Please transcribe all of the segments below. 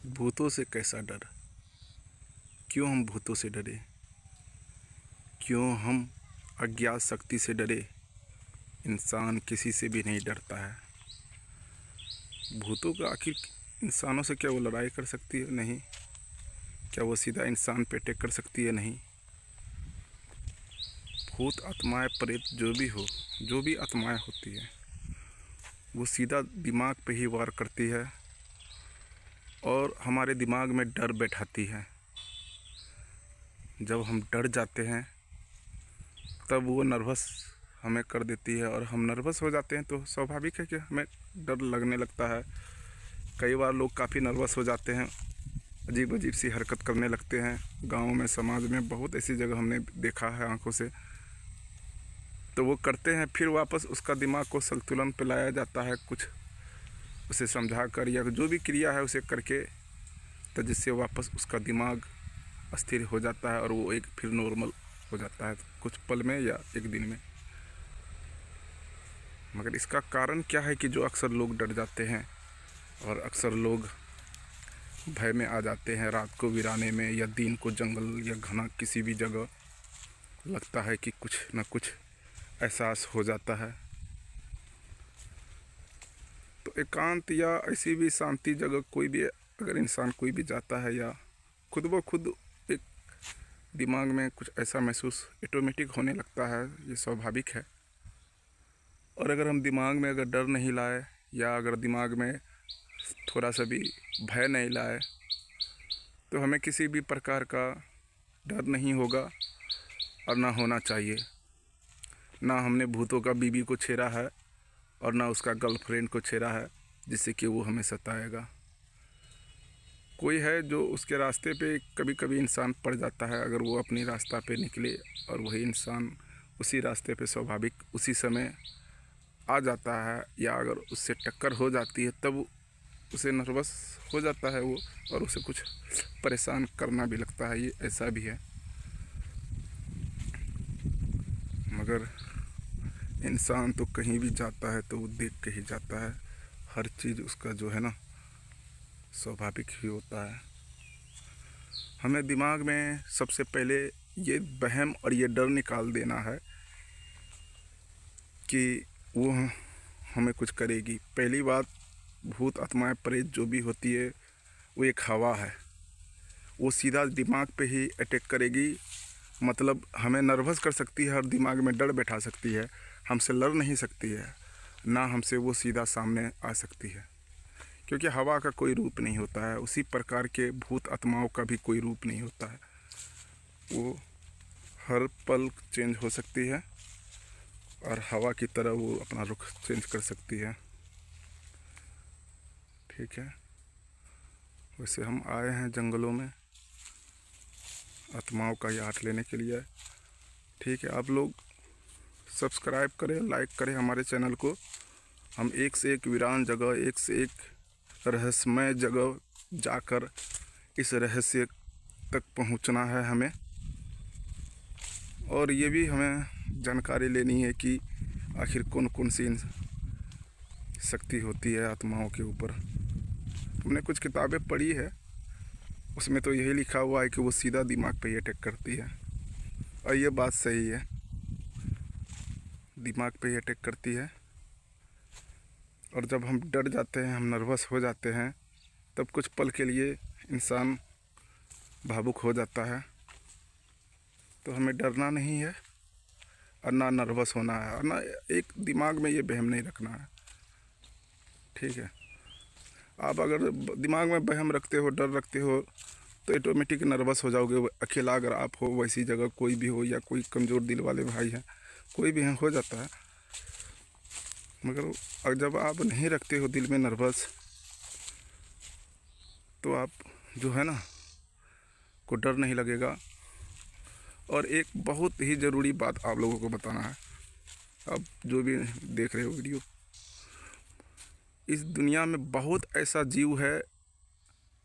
भूतों से कैसा डर? क्यों हम भूतों से डरे? क्यों हम अज्ञात शक्ति से डरे? इंसान किसी से भी नहीं डरता है। भूतों का आखिर इंसानों से क्या वो लड़ाई कर सकती है? नहीं। क्या वो सीधा इंसान पे अटैक कर सकती है? नहीं। भूत आत्माएं प्रेत जो भी हो, जो भी आत्माएं होती है, वो सीधा दिमाग पे ही वार करती है और हमारे दिमाग में डर बैठाती है। जब हम डर जाते हैं तब वो नर्वस हमें कर देती है और हम नर्वस हो जाते हैं तो स्वाभाविक है कि हमें डर लगने लगता है। कई बार लोग काफ़ी नर्वस हो जाते हैं, अजीब अजीब सी हरकत करने लगते हैं। गांव में, समाज में बहुत ऐसी जगह हमने देखा है आंखों से। तो वो करते हैं, फिर वापस उसका दिमाग को संतुलन पे लाया जाता है, कुछ उसे समझा कर या जो भी क्रिया है उसे करके, तो जिससे वापस उसका दिमाग अस्थिर हो जाता है और वो एक फिर नॉर्मल हो जाता है कुछ पल में या एक दिन में। मगर इसका कारण क्या है कि जो अक्सर लोग डर जाते हैं और अक्सर लोग भय में आ जाते हैं रात को वीराने में या दिन को जंगल या घना किसी भी जगह, लगता है कि कुछ न कुछ एहसास हो जाता है। तो एकांत या ऐसी भी शांति जगह कोई भी अगर इंसान कोई भी जाता है या खुद ब खुद एक दिमाग में कुछ ऐसा महसूस ऑटोमेटिक होने लगता है, ये स्वाभाविक है। और अगर हम दिमाग में अगर डर नहीं लाए या अगर दिमाग में थोड़ा सा भी भय नहीं लाए तो हमें किसी भी प्रकार का डर नहीं होगा और ना होना चाहिए। ना हमने भूतों का बीवी को छेड़ा है और ना उसका गर्लफ्रेंड को छेड़ा है जिससे कि वो हमें सताएगा। कोई है जो उसके रास्ते पे कभी कभी इंसान पड़ जाता है, अगर वो अपनी रास्ता पे निकले और वही इंसान उसी रास्ते पे स्वाभाविक उसी समय आ जाता है या अगर उससे टक्कर हो जाती है तब उसे नर्वस हो जाता है वो और उसे कुछ परेशान करना भी लगता है, ये ऐसा भी है। मगर इंसान तो कहीं भी जाता है तो वो देख के ही जाता है, हर चीज़ उसका जो है ना स्वाभाविक ही होता है। हमें दिमाग में सबसे पहले ये वहम और ये डर निकाल देना है कि वो हमें कुछ करेगी। पहली बात, भूत आत्माएं प्रेत जो भी होती है वो एक हवा है, वो सीधा दिमाग पे ही अटैक करेगी। मतलब हमें नर्वस कर सकती है और दिमाग में डर बैठा सकती है, हमसे लड़ नहीं सकती है, ना हमसे वो सीधा सामने आ सकती है, क्योंकि हवा का कोई रूप नहीं होता है। उसी प्रकार के भूत आत्माओं का भी कोई रूप नहीं होता है, वो हर पल चेंज हो सकती है और हवा की तरह वो अपना रुख चेंज कर सकती है। ठीक है, वैसे हम आए हैं जंगलों में आत्माओं का याद लेने के लिए। ठीक है, आप लोग सब्सक्राइब करें, लाइक करें हमारे चैनल को। हम एक से एक वीरान जगह, एक से एक रहस्यमय जगह जाकर इस रहस्य तक पहुंचना है हमें। और ये भी हमें जानकारी लेनी है कि आखिर कौन कौन सी शक्ति होती है आत्माओं के ऊपर। हमने कुछ किताबें पढ़ी है, उसमें तो यही लिखा हुआ है कि वो सीधा दिमाग पे ही अटैक करती है, और ये बात सही है, दिमाग पे ही अटैक करती है। और जब हम डर जाते हैं, हम नर्वस हो जाते हैं, तब कुछ पल के लिए इंसान भावुक हो जाता है। तो हमें डरना नहीं है और ना नर्वस होना है और ना एक दिमाग में ये वहम नहीं रखना है। ठीक है, आप अगर दिमाग में वहम रखते हो, डर रखते हो, तो ऑटोमेटिक नर्वस हो जाओगे। अकेला अगर आप हो, वैसी जगह कोई भी हो या कोई कमज़ोर दिल वाले भाई हैं, कोई भी हैं, हो जाता है। मगर जब आप नहीं रखते हो दिल में नर्वस, तो आप जो है ना को डर नहीं लगेगा। और एक बहुत ही ज़रूरी बात आप लोगों को बताना है, अब जो भी देख रहे हो वीडियो, इस दुनिया में बहुत ऐसा जीव है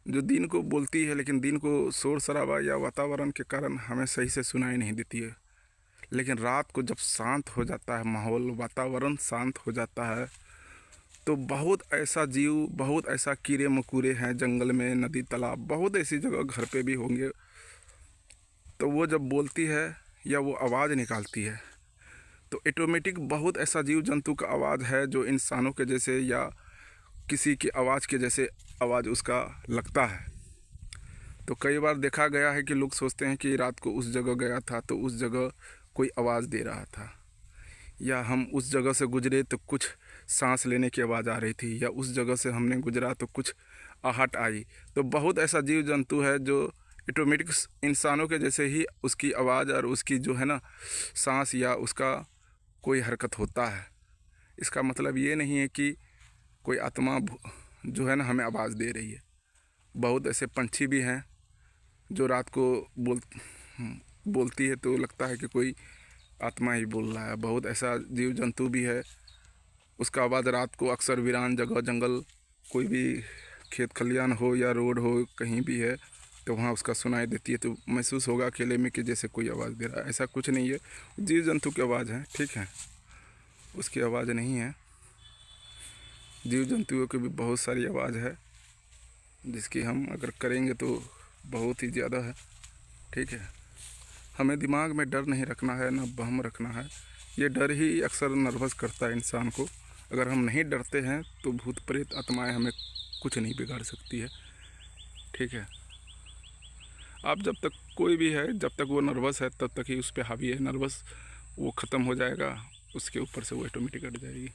जो दिन को बोलती है, लेकिन दिन को शोर शराबा या वातावरण के कारण हमें सही से सुनाई नहीं देती है। लेकिन रात को जब शांत हो जाता है माहौल, वातावरण शांत हो जाता है, तो बहुत ऐसा जीव, बहुत ऐसा कीड़े मकोड़े हैं जंगल में, नदी तालाब, बहुत ऐसी जगह घर पे भी होंगे। तो वो जब बोलती है या वो आवाज़ निकालती है तो ऑटोमेटिक बहुत ऐसा जीव जंतु का आवाज़ है जो इंसानों के जैसे या किसी की आवाज़ के जैसे आवाज़ उसका लगता है। तो कई बार देखा गया है कि लोग सोचते हैं कि रात को उस जगह गया था तो उस जगह कोई आवाज़ दे रहा था, या हम उस जगह से गुजरे तो कुछ सांस लेने की आवाज़ आ रही थी, या उस जगह से हमने गुजरा तो कुछ आहट आई। तो बहुत ऐसा जीव जंतु है जो ऑटोमेटिक इंसानों के जैसे ही उसकी आवाज़ और उसकी जो है ना सांस या उसका कोई हरकत होता है। इसका मतलब ये नहीं है कि कोई आत्मा जो है ना हमें आवाज़ दे रही है। बहुत ऐसे पंछी भी हैं जो रात को बोलती है तो लगता है कि कोई आत्मा ही बोल रहा है। बहुत ऐसा जीव जंतु भी है, उसका आवाज़ रात को अक्सर वीरान जगह, जंगल, कोई भी खेत खलियान हो या रोड हो, कहीं भी है तो वहाँ उसका सुनाई देती है। तो महसूस होगा अकेले में कि जैसे कोई आवाज़ दे रहा है। ऐसा कुछ नहीं है, जीव जंतु की आवाज़ है, ठीक है, उसकी आवाज़ नहीं है। जीव जंतुओं की भी बहुत सारी आवाज़ है जिसकी हम अगर करेंगे तो बहुत ही ज़्यादा है, ठीक है। हमें दिमाग में डर नहीं रखना है, ना बहम रखना है। ये डर ही अक्सर नर्वस करता है इंसान को। अगर हम नहीं डरते हैं तो भूत प्रेत आत्माएं हमें कुछ नहीं बिगाड़ सकती है, ठीक है। आप जब तक कोई भी है, जब तक वो नर्वस है तब तक ही उस पर हावी है। नर्वस वो ख़त्म हो जाएगा, उसके ऊपर से वो ऑटोमेटिक हट जाएगी।